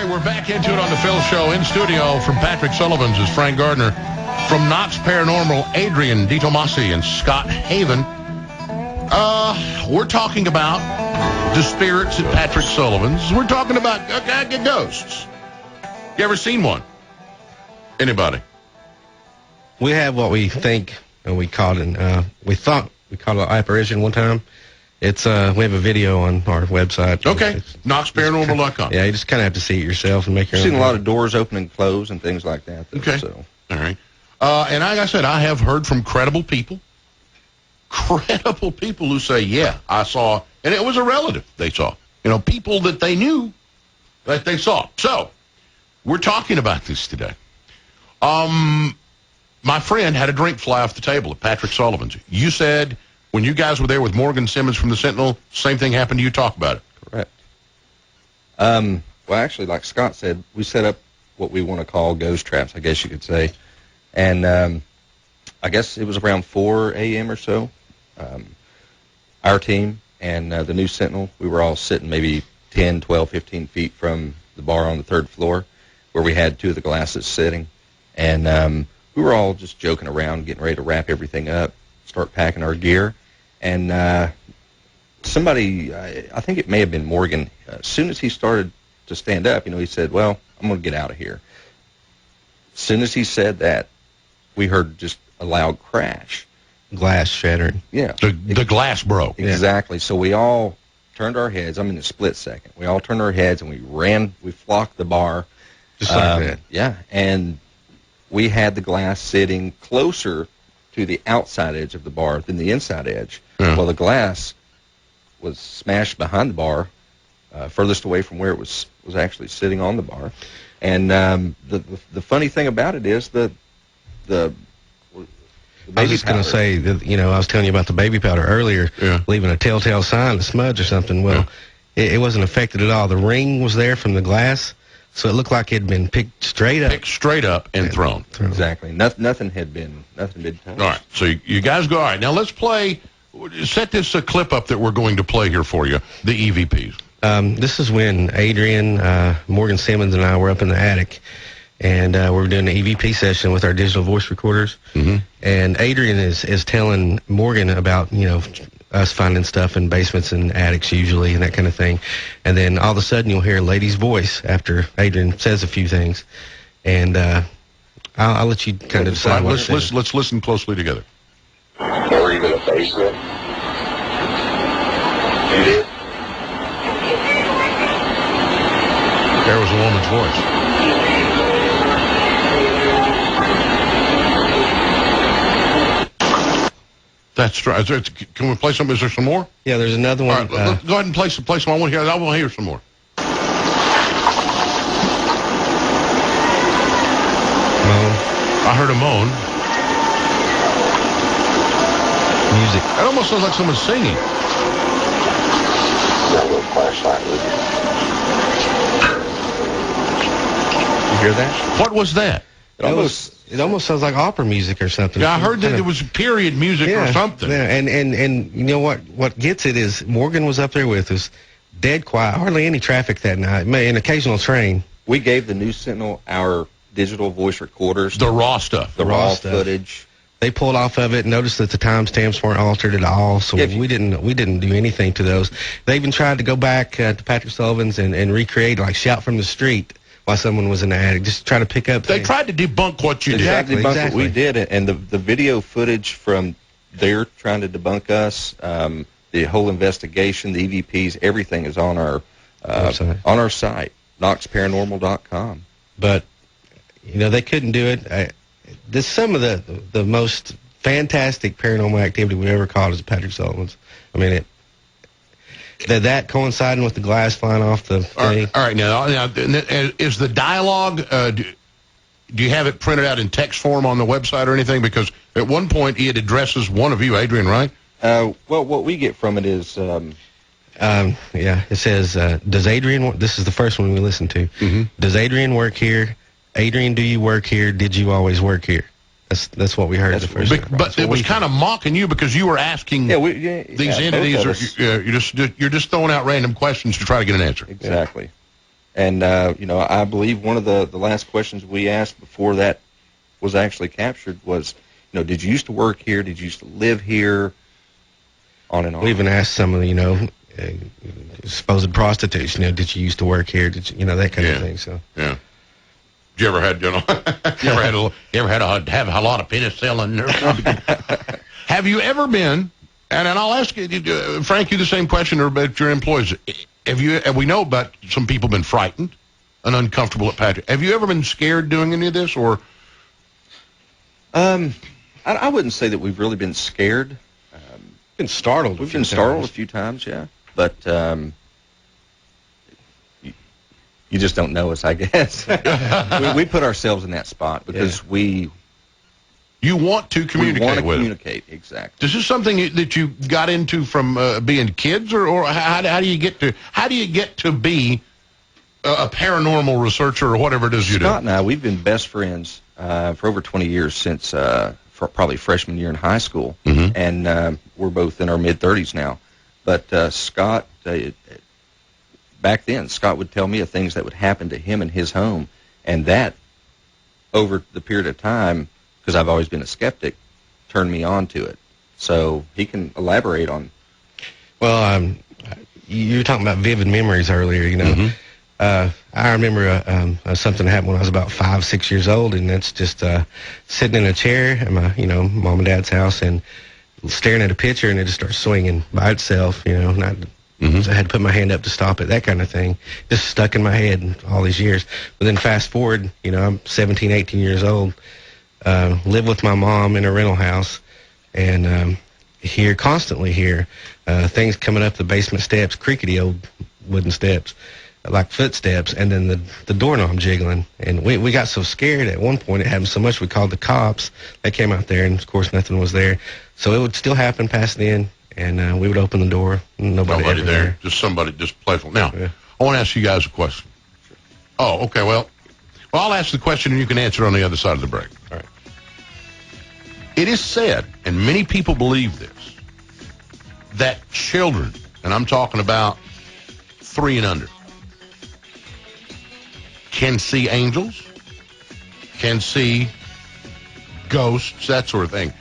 we're back into it on the Phil Show. In studio from Patrick Sullivan's is Frank Gardner. From Knox Paranormal, Adrian DiTomasi and Scott Haven. We're talking about the spirits at Patrick Sullivan's. We're talking about ghosts. You ever seen one? Anybody? We have what we think, and we thought we called it an apparition one time. It's we have a video on our website. Okay, KnoxParanormal.com. Yeah, you just kind of have to see it yourself and make your own. I've seen a lot of doors open and close and things like that. Okay, so. All right. And like I said, I have heard from credible people who say, yeah, I saw, and it was a relative they saw. You know, people that they knew that they saw. So, we're talking about this today. My friend had a drink fly off the table at Patrick Sullivan's. You said when you guys were there with Morgan Simmons from the Sentinel, same thing happened to you. Talk about it. Correct. Well, actually, like Scott said, we set up what we want to call ghost traps, I guess you could say. And I guess it was around 4 a.m. or so. Our team and the new Sentinel, we were all sitting maybe 10, 12, 15 feet from the bar on the third floor where we had two of the glasses sitting. And we were all just joking around, getting ready to wrap everything up, start packing our gear. And somebody, I think it may have been Morgan, as soon as he started to stand up, he said, well, I'm going to get out of here. As soon as he said that, we heard just a loud crash. Glass shattering. Yeah. The glass broke. Exactly. Yeah. So we all turned our heads. I mean, a split second. We all turned our heads and we flocked the bar. Just like that. Yeah. And we had the glass sitting closer to the outside edge of the bar than the inside edge. Yeah. Well, the glass was smashed behind the bar, furthest away from where it was actually sitting on the bar. And the funny thing about it is the I was just going to say that, I was telling you about the baby powder earlier, leaving a telltale sign, a smudge or something. Well, it wasn't affected at all. The ring was there from the glass, so it looked like it had been picked straight up and thrown. Exactly. Nothing had been touched. All right. So you guys go. All right. Now let's play. Set this clip up that we're going to play here for you. The EVPs. This is when Adrian, Morgan Simmons, and I were up in the attic. And we were doing an EVP session with our digital voice recorders. Mm-hmm. And Adrian is telling Morgan about, us finding stuff in basements and attics usually and that kind of thing. And then all of a sudden you'll hear a lady's voice after Adrian says a few things. And I'll let you kind of decide what it is. Let's listen closely together. Or even a basement. You did? There was a woman's voice. That's right. Can we play some? Is there some more? Yeah, there's another one. All right, go ahead and play some. I want to hear some more. Moan. I heard a moan. Music. It almost sounds like someone's singing. That little flashlight with you. You hear that? What was that? It almost sounds like opera music or something. Yeah, I heard that it was period music or something. Yeah, and you know what gets it is Morgan was up there with us, dead quiet, hardly any traffic that night, an occasional train. We gave the new Sentinel our digital voice recorders. The raw stuff. The raw footage. They pulled off of it, noticed that the timestamps weren't altered at all, so we didn't do anything to those. They even tried to go back to Patrick Sullivan's and recreate, like Shout from the Street, while someone was in the attic, just try to pick up things. They tried to debunk what you did. Exactly. What we did, and the video footage from there trying to debunk us, the whole investigation, the EVPs, everything is on our site, KnoxParanormal.com. But they couldn't do it. This some of the most fantastic paranormal activity we ever caught is at Patrick Sullivan's. I mean, that coinciding with the glass flying off the thing. All right, now, is the dialogue, do you have it printed out in text form on the website or anything? Because at one point it addresses one of you, Adrian, right? Well, what we get from it is... it says, does Adrian, this is the first one we listened to, Does Adrian work here? Adrian, do you work here? Did you always work here? That's what we heard the first time. But it was kind of mocking you because you were asking these entities, you're just throwing out random questions to try to get an answer. Exactly. And, I believe one of the last questions we asked before that was actually captured was, did you used to work here? Did you used to live here? On and on. We even asked some of the, supposed prostitutes, did you used to work here? Did you, that kind of thing. So yeah. Did you ever had, you ever have a lot of penicillin or something? Have you ever been? And I'll ask you, Frank, you the same question about your employees. We know about some people been frightened and uncomfortable at Patrick. Have you ever been scared doing any of this, or? I wouldn't say that we've really been scared. Been startled. We've been startled a few times, yeah. But you just don't know us, I guess. we put ourselves in that spot because you want to communicate we want to with communicate, exactly. Is this something that you got into from being kids, or how do you get to be a paranormal researcher or whatever it is you do? Scott and I, we've been best friends for over 20 years since probably freshman year in high school, and we're both in our mid-30s now. But Scott, back then, Scott would tell me of things that would happen to him in his home, and that, over the period of time, because I've always been a skeptic, turned me on to it. So he can elaborate on. Well, you were talking about vivid memories earlier, I remember something happened when I was about 5, 6 years old, and that's just sitting in a chair at my, mom and dad's house and staring at a picture, and it just starts swinging by itself, and so I had to put my hand up to stop it, that kind of thing. Just stuck in my head all these years. But then fast forward, I'm 17, 18 years old, live with my mom in a rental house, and constantly hear things coming up the basement steps, creaky old wooden steps, like footsteps, and then the doorknob jiggling. And we got so scared at one point, it happened so much, we called the cops. They came out there, and of course nothing was there. So it would still happen past then, and we would open the door, nobody there. Just playful. Now, I want to ask you guys a question. Oh, okay, well, I'll ask the question and you can answer on the other side of the break. All right. It is said, and many people believe this, that children, and I'm talking about 3 and under, can see angels, can see ghosts, that sort of thing.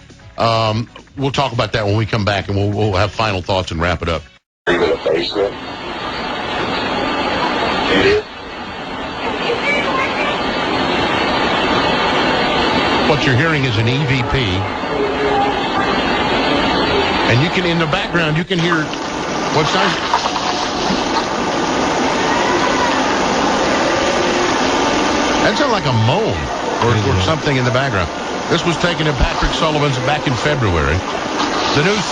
We'll talk about that when we come back, and we'll have final thoughts and wrap it up. Are you in the basement? You did? What you're hearing is an EVP, and you can, in the background, you can hear, what's that? That sounds like a moan or something in the background. This was taken at Patrick Sullivan's back in February. The News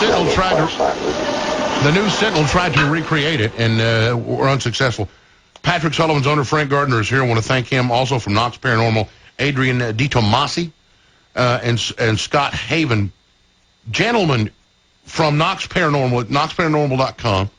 Sentinel tried to recreate it and were unsuccessful. Patrick Sullivan's owner, Frank Gardner, is here. I want to thank him. Also from Knox Paranormal, Adrian DiTomasi and Scott Haven. Gentlemen from Knox Paranormal at knoxparanormal.com.